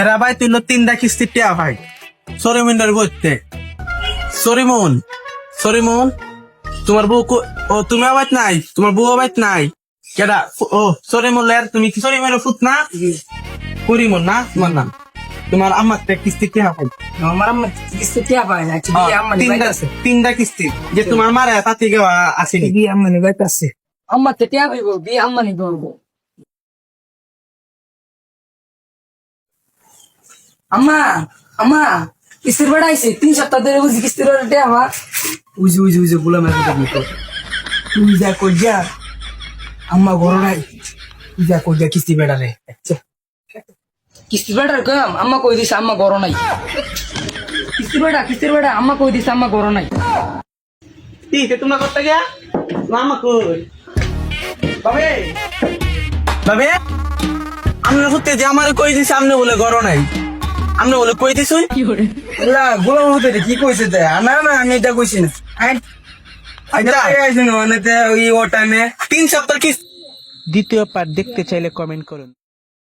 এরা ভাই তুই তিনটা কিস্তি টিয়া ভাই সরিমুন্ডার বইতে সরিমুন সরিমুন তোমার বউ ও তুমি আবাদ নাই তোমার বউ আবাদ নাই কেডা ও সরিমুলের তুমি কি সরিমুলের ফুট না করিমুন না তোমার নাম তোমার আম্মা কিস্তি টিয়া ভাই আমার আম্মা কিস্তি টিয়া পায় না তিনটা কিস্তি যে তোমার মারে তাতে আসেনি বিয়ে আম্মানি বাইতে আছে আম্মা তো টিয়া পাইব বিয়ে আম্মানি করবো আম্মা আম্মা কিস্তির বেড়া আইছে 3 সপ্তাহ ধরে বুঝি কিস্তির বেড়া টিয়া আমার উজি বলে মেরে দেবো তুই যা কই যা আম্মা ঘর নাই তুই যা কই যা কিস্তি বেড়া রে আচ্ছা কিস্তি বেড়ার কাম আম্মা কই দিছে আম্মা ঘর নাই কিস্তির বেড়া আম্মা কই দিছে আম্মা ঘর নাই ঠিক তোমরা করতে গিয়া মামা কই বাবে বাবে আমরা ফুটতে যে আমার কই দিছে আমনে বলে ঘর নাই আমনে বলে কই দিছ না গোলাম হতে কি কইছে তে না না আমি এটা কইছি না আইছে না মানে ওই ও টাইমে 3 সপ্তাহ কিস্তি দ্বিতীয় পার্ট দেখতে চাইলে কমেন্ট করুন।